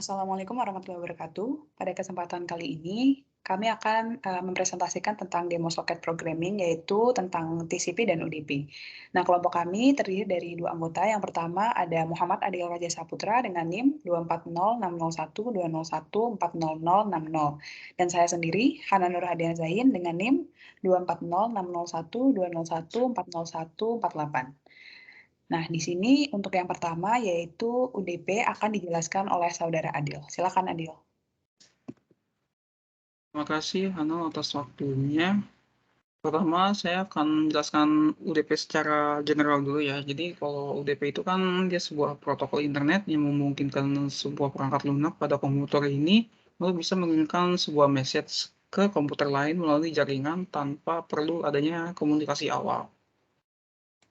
Assalamualaikum warahmatullahi wabarakatuh. Pada kesempatan kali ini, kami akan mempresentasikan tentang demo socket programming, yaitu tentang TCP dan UDP. Nah, kelompok kami terdiri dari dua anggota. Yang pertama ada Muhammad Adil Raja Saputra dengan NIM 240601201400060 dan saya sendiri Hana Nur Hadian Zain dengan NIM 240601201400148. Nah, di sini untuk yang pertama yaitu UDP akan dijelaskan oleh saudara Adil. Silakan Adil. Terima kasih Hano atas waktunya. Pertama, saya akan menjelaskan UDP secara general dulu ya. Jadi kalau UDP itu kan dia sebuah protokol internet yang memungkinkan sebuah perangkat lunak pada komputer ini lalu bisa mengirimkan sebuah message ke komputer lain melalui jaringan tanpa perlu adanya komunikasi awal.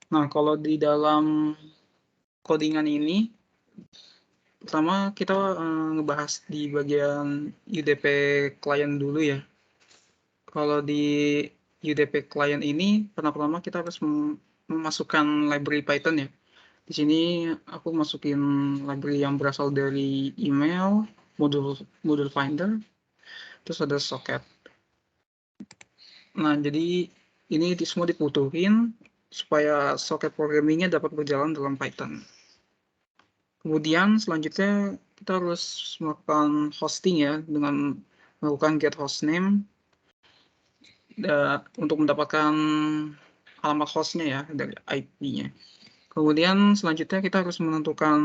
Nah, kalau di dalam codingan ini, pertama kita ngebahas di bagian UDP client dulu ya. Kalau di UDP client ini, pertama kita harus memasukkan library Python ya. Di sini aku masukin library yang berasal dari email, module finder, terus ada socket. Nah, jadi ini semua dibutuhin supaya socket programmingnya dapat berjalan dalam Python. Kemudian selanjutnya kita harus melakukan hosting ya dengan melakukan get hostname untuk mendapatkan alamat hostnya ya dari IP-nya. Kemudian selanjutnya kita harus menentukan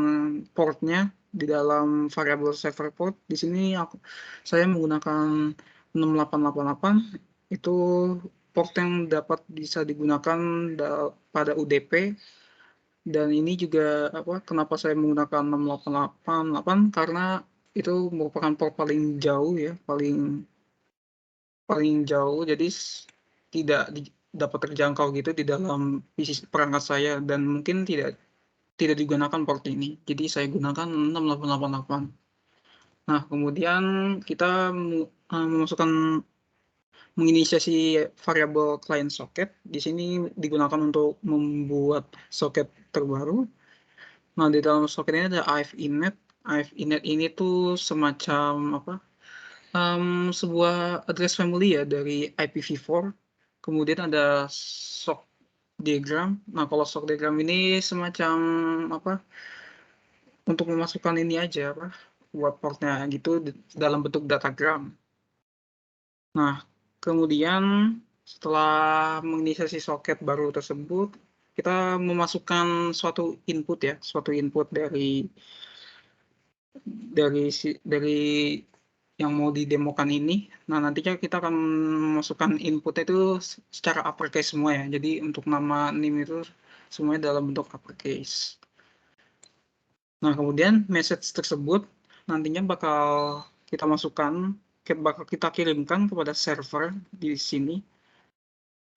portnya di dalam variabel server port. Di sini saya menggunakan 6888 itu port yang dapat bisa digunakan pada UDP. Dan ini juga kenapa saya menggunakan 6888 karena itu merupakan port paling jauh ya, paling jauh, jadi tidak dapat terjangkau gitu di dalam PC perangkat saya dan mungkin tidak digunakan port ini. Jadi saya gunakan 6888. Nah, kemudian kita memasukkan menginisiasi variabel client socket. Di sini digunakan untuk membuat socket terbaru. Nah, di dalam socket ini ada if_init. If_init ini tuh semacam sebuah address family ya dari IPv4. Kemudian ada sock diagram. Nah, kalau sock diagram ini semacam untuk memasukkan ini aja buat portnya gitu dalam bentuk datagram. Nah, kemudian setelah menginisiasi soket baru tersebut, kita memasukkan suatu input dari yang mau didemokan ini. Nah, nantinya kita akan memasukkan inputnya itu secara uppercase semua ya. Jadi untuk nama NIM itu semuanya dalam bentuk uppercase. Nah, kemudian message tersebut nantinya bakal kita kirimkan kepada server di sini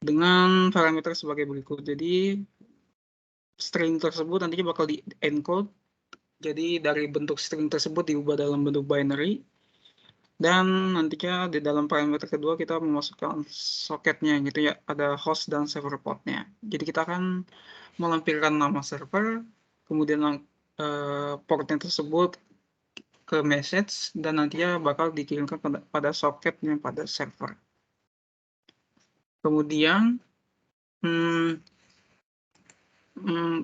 dengan parameter sebagai berikut. Jadi string tersebut nantinya bakal di-encode. Jadi dari bentuk string tersebut diubah dalam bentuk binary. Dan nantinya di dalam parameter kedua kita memasukkan soketnya gitu ya, ada host dan server portnya. Jadi kita akan melampirkan nama server, kemudian portnya tersebut ke message dan nantinya bakal dikirimkan pada soketnya pada server. Kemudian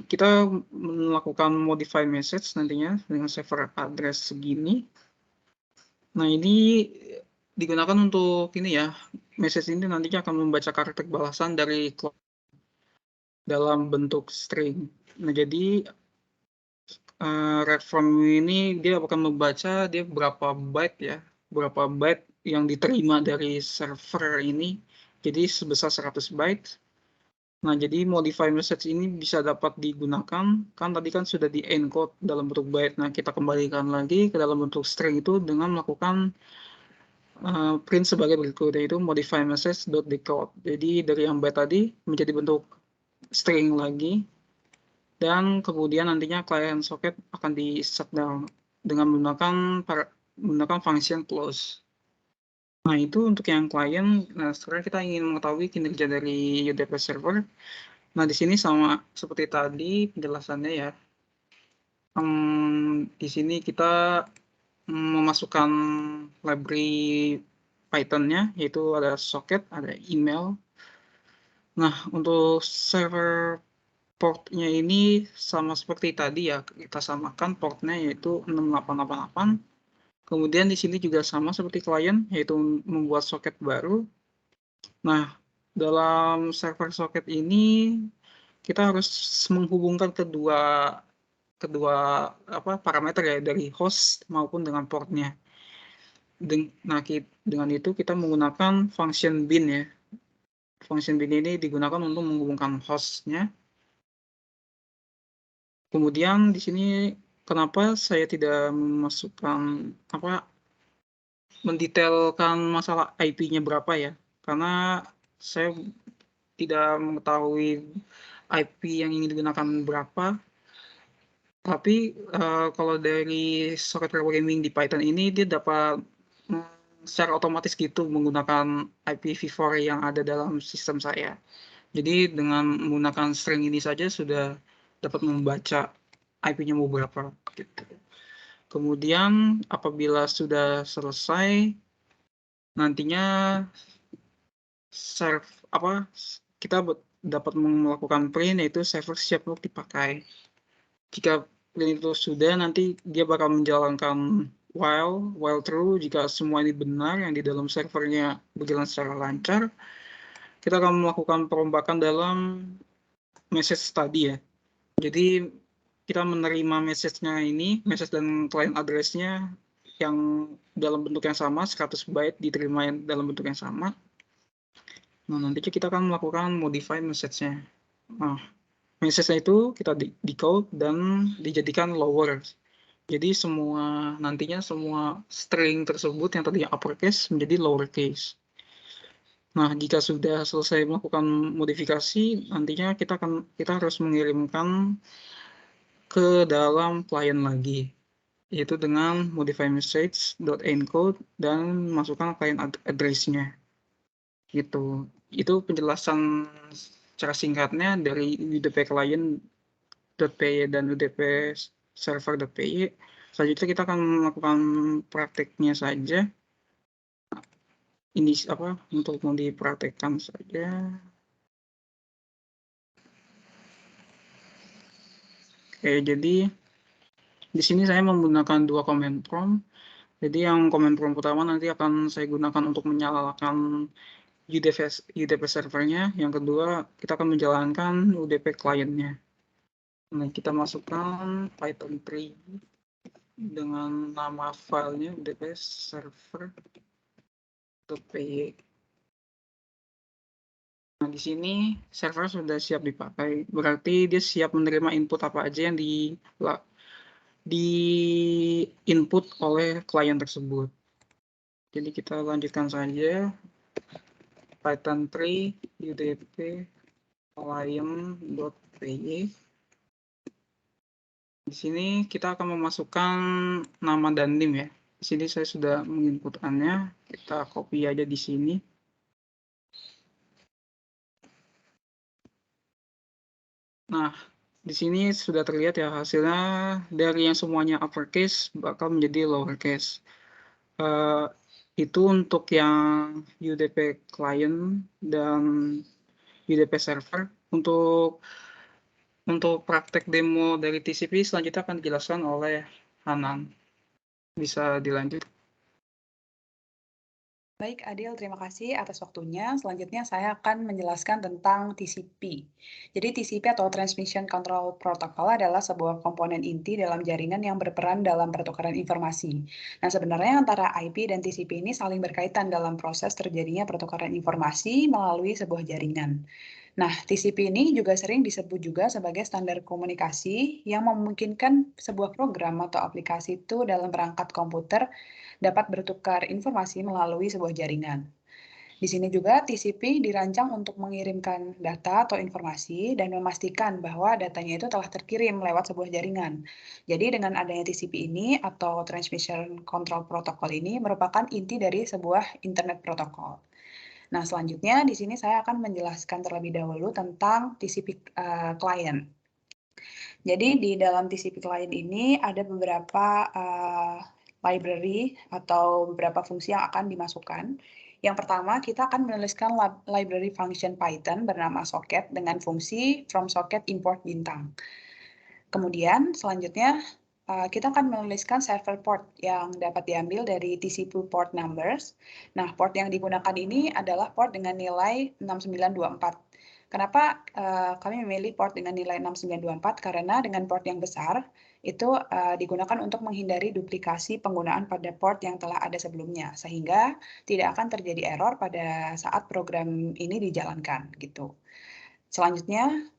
kita melakukan modify message nantinya dengan server address segini. Nah, ini digunakan untuk ini ya, message ini nantinya akan membaca karakter balasan dari client dalam bentuk string. Nah, jadi read from ini dia akan membaca dia berapa byte yang diterima dari server ini. Jadi sebesar 100 byte. Nah, jadi modify message ini bisa dapat digunakan, kan tadi kan sudah di-encode dalam bentuk byte. Nah, kita kembalikan lagi ke dalam bentuk string itu dengan melakukan print sebagai berikut, yaitu modify message.decode. Jadi dari yang byte tadi menjadi bentuk string lagi, dan kemudian nantinya client socket akan di shutdown dengan menggunakan function close. Nah, itu untuk yang client. Nah, sekarang kita ingin mengetahui kinerja dari UDP server. Nah, di sini sama seperti tadi penjelasannya ya. Di sini kita memasukkan library Python-nya, yaitu ada socket, ada email. Nah, untuk server port-nya ini sama seperti tadi ya, kita samakan port-nya yaitu 6888. Kemudian di sini juga sama seperti klien, yaitu membuat soket baru. Nah, dalam server soket ini kita harus menghubungkan kedua parameter ya, dari host maupun dengan portnya. Nah, dengan itu kita menggunakan function bin ya. Function bin ini digunakan untuk menghubungkan hostnya. Kemudian di sini kenapa saya tidak memasukkan mendetailkan masalah IP-nya berapa ya? Karena saya tidak mengetahui IP yang ingin digunakan berapa. Tapi kalau dari socket programming di Python ini dia dapat secara otomatis gitu menggunakan IPv4 yang ada dalam sistem saya. Jadi dengan menggunakan string ini saja sudah dapat membaca IP-nya mau berapa gitu. Kemudian apabila sudah selesai, nantinya kita dapat melakukan print, yaitu server siap untuk dipakai. Jika print itu sudah, nanti dia bakal menjalankan while true. Jika semua ini benar, yang di dalam servernya berjalan secara lancar, kita akan melakukan perombakan dalam message tadi ya. Jadi kita menerima message-nya ini, message dan client address-nya yang dalam bentuk yang sama, 100 byte diterima dalam bentuk yang sama. Nah, nanti kita akan melakukan modify message-nya. Nah, message-nya itu kita decode dan dijadikan lower. Jadi nantinya semua string tersebut yang tadinya uppercase menjadi lowercase. Nah, jika sudah selesai melakukan modifikasi, nantinya kita harus mengirimkan ke dalam client lagi, yaitu dengan modify message.encode dan masukkan client address-nya. Gitu. Itu penjelasan secara singkatnya dari UDP client.py dan UDP server.py. Selanjutnya kita akan melakukan prakteknya saja. Ini untuk mau dipraktekkan saja. Oke, jadi di sini saya menggunakan dua command prompt. Jadi yang command prompt pertama nanti akan saya gunakan untuk menyalakan UDP servernya. Yang kedua, kita akan menjalankan UDP client-nya. Nah, kita masukkan Python 3 dengan nama filenya UDP server.py. Nah, di sini server sudah siap dipakai. Berarti dia siap menerima input apa aja yang di input oleh klien tersebut. Jadi kita lanjutkan saja. Python 3 UDP client.py. Di sini kita akan memasukkan nama dan NIM ya. Di sini saya sudah menginputkannya. Kita copy aja di sini. Nah, di sini sudah terlihat ya hasilnya, dari yang semuanya uppercase bakal menjadi lowercase. Itu untuk yang UDP client dan UDP server. Untuk praktek demo dari TCP selanjutnya akan dijelaskan oleh Hanan. Bisa dilanjut. Baik, Adil, terima kasih atas waktunya. Selanjutnya saya akan menjelaskan tentang TCP. Jadi TCP atau Transmission Control Protocol adalah sebuah komponen inti dalam jaringan yang berperan dalam pertukaran informasi. Nah, sebenarnya antara IP dan TCP ini saling berkaitan dalam proses terjadinya pertukaran informasi melalui sebuah jaringan. Nah, TCP ini juga sering disebut juga sebagai standar komunikasi yang memungkinkan sebuah program atau aplikasi itu dalam perangkat komputer dapat bertukar informasi melalui sebuah jaringan. Di sini juga TCP dirancang untuk mengirimkan data atau informasi dan memastikan bahwa datanya itu telah terkirim lewat sebuah jaringan. Jadi dengan adanya TCP ini atau Transmission Control Protocol ini merupakan inti dari sebuah Internet Protocol. Nah, selanjutnya di sini saya akan menjelaskan terlebih dahulu tentang TCP client. Jadi di dalam TCP client ini ada beberapa library atau beberapa fungsi yang akan dimasukkan. Yang pertama, kita akan menuliskan library function Python bernama socket dengan fungsi from socket import bintang. Kemudian selanjutnya kita akan menuliskan server port yang dapat diambil dari TCP port numbers. Nah, port yang digunakan ini adalah port dengan nilai 6924. Kenapa kami memilih port dengan nilai 6924? Karena dengan port yang besar itu digunakan untuk menghindari duplikasi penggunaan pada port yang telah ada sebelumnya, sehingga tidak akan terjadi error pada saat program ini dijalankan gitu. Selanjutnya,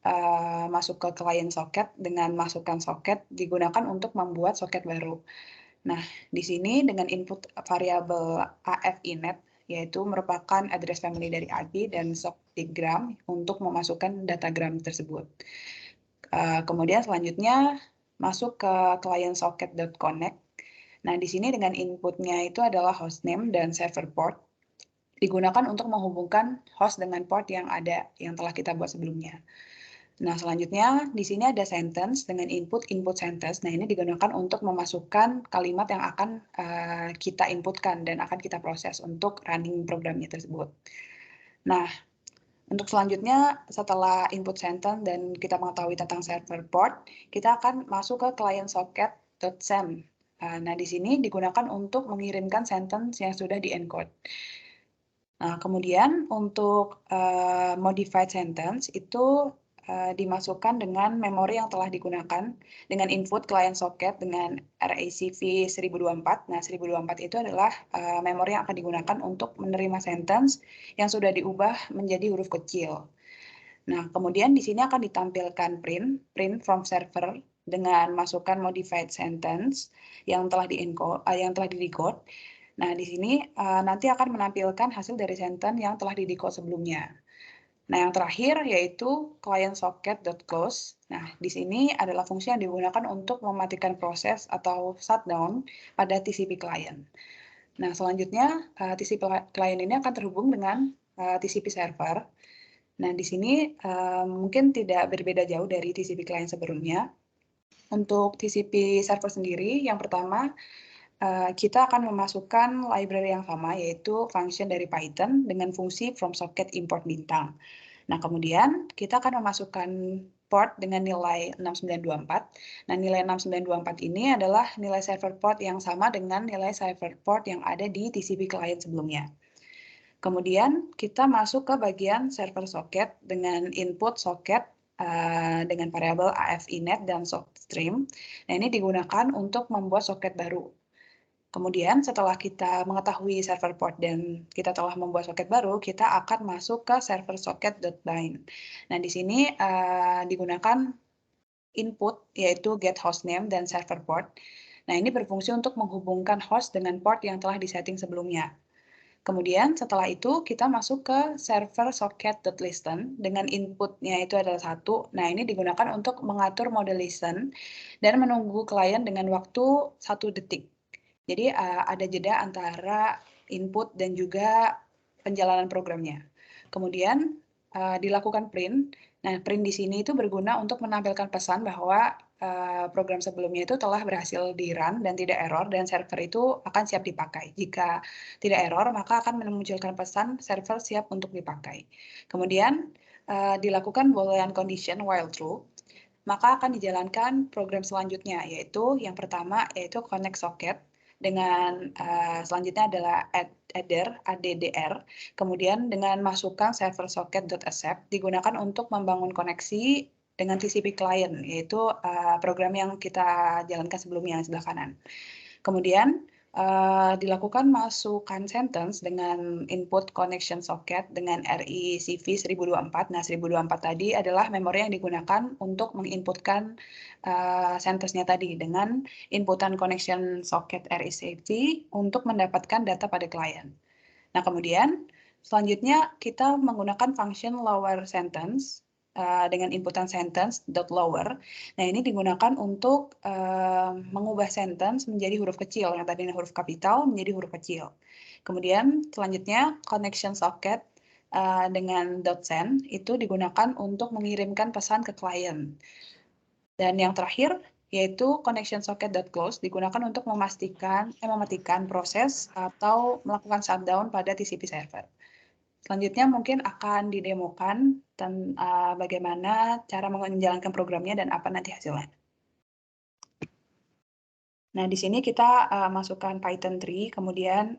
masuk ke client socket dengan masukkan socket digunakan untuk membuat socket baru. Nah, di sini dengan input variabel AFINET, yaitu merupakan address family dari IP dan socketgram untuk memasukkan datagram tersebut. Kemudian selanjutnya masuk ke client socket.connect. Nah, di sini dengan inputnya itu adalah hostname dan server port, digunakan untuk menghubungkan host dengan port yang ada, yang telah kita buat sebelumnya. Nah, selanjutnya di sini ada sentence dengan input sentence. Nah, ini digunakan untuk memasukkan kalimat yang akan kita inputkan dan akan kita proses untuk running programnya tersebut. Nah, untuk selanjutnya setelah input sentence dan kita mengetahui tentang server port, kita akan masuk ke client socket.send. Nah, di sini digunakan untuk mengirimkan sentence yang sudah di-encode. Nah, kemudian untuk modified sentence itu dimasukkan dengan memori yang telah digunakan dengan input client socket dengan RACV 1024. Nah, 1024 itu adalah memori yang akan digunakan untuk menerima sentence yang sudah diubah menjadi huruf kecil. Nah, kemudian di sini akan ditampilkan print from server dengan masukkan modified sentence yang telah di-decode. Nah, di sini nanti akan menampilkan hasil dari sentence yang telah di-decode sebelumnya. Nah, yang terakhir yaitu client socket.close. Nah, di sini adalah fungsi yang digunakan untuk mematikan proses atau shutdown pada TCP client. Nah, selanjutnya TCP client ini akan terhubung dengan TCP server. Nah, di sini mungkin tidak berbeda jauh dari TCP client sebelumnya. Untuk TCP server sendiri, yang pertama kita akan memasukkan library yang sama, yaitu function dari Python dengan fungsi from socket import bintang. Nah, kemudian kita akan memasukkan port dengan nilai 6924. Nah, nilai 6924 ini adalah nilai server port yang sama dengan nilai server port yang ada di TCP client sebelumnya. Kemudian kita masuk ke bagian server socket dengan input socket dengan variabel AFINET dan sockstream. Nah, ini digunakan untuk membuat socket baru. Kemudian setelah kita mengetahui server port dan kita telah membuat soket baru, kita akan masuk ke server socket.bind. Nah, di sini digunakan input yaitu get hostname dan server port. Nah, ini berfungsi untuk menghubungkan host dengan port yang telah disetting sebelumnya. Kemudian setelah itu kita masuk ke server socket.listen dengan inputnya itu adalah 1. Nah, ini digunakan untuk mengatur mode listen dan menunggu klien dengan waktu 1 detik. Jadi ada jeda antara input dan juga penjalanan programnya. Kemudian dilakukan print. Nah, print di sini itu berguna untuk menampilkan pesan bahwa program sebelumnya itu telah berhasil di-run dan tidak error, dan server itu akan siap dipakai. Jika tidak error, maka akan memunculkan pesan server siap untuk dipakai. Kemudian dilakukan boolean condition while true, maka akan dijalankan program selanjutnya, yaitu yang pertama yaitu connect socket dengan selanjutnya adalah addr, kemudian dengan masukkan server socket.accept digunakan untuk membangun koneksi dengan TCP client, yaitu program yang kita jalankan sebelumnya yang sebelah kanan. Kemudian dilakukan masukkan sentence dengan input connection socket dengan RICV 1024. Nah, 1024 tadi adalah memori yang digunakan untuk menginputkan sentence-nya tadi dengan inputan connection socket RICV untuk mendapatkan data pada klien. Nah, kemudian selanjutnya kita menggunakan function lower sentence dengan inputan sentence.lower. Nah, ini digunakan untuk mengubah sentence menjadi huruf kecil, yang tadinya huruf kapital menjadi huruf kecil. Kemudian selanjutnya connection socket dengan .send itu digunakan untuk mengirimkan pesan ke klien. Dan yang terakhir yaitu connection socket.close digunakan untuk mematikan proses atau melakukan shutdown pada TCP server. Selanjutnya mungkin akan didemokan bagaimana cara menjalankan programnya dan apa nanti hasilnya. Nah, di sini kita masukkan Python 3, kemudian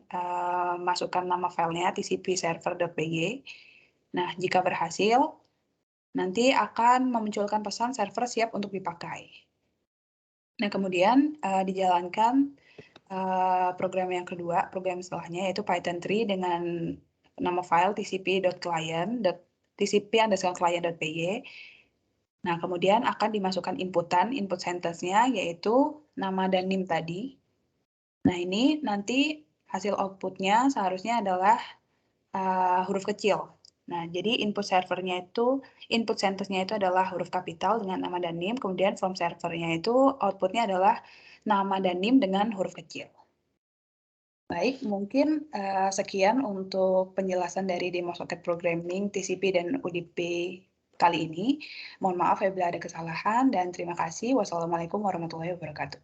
masukkan nama filenya tcp-server.py. Nah, jika berhasil, nanti akan memunculkan pesan server siap untuk dipakai. Nah, kemudian dijalankan program yang kedua, program setelahnya yaitu Python 3 dengan nama file tcp_client.py. Nah, kemudian akan dimasukkan input sentence-nya yaitu nama dan NIM tadi. Nah, ini nanti hasil output-nya seharusnya adalah huruf kecil. Nah, jadi input sentence-nya itu adalah huruf kapital dengan nama dan NIM, kemudian from server-nya itu output-nya adalah nama dan NIM dengan huruf kecil. Baik, mungkin sekian untuk penjelasan dari demo socket programming, TCP, dan UDP kali ini. Mohon maaf apabila ada kesalahan, dan terima kasih. Wassalamualaikum warahmatullahi wabarakatuh.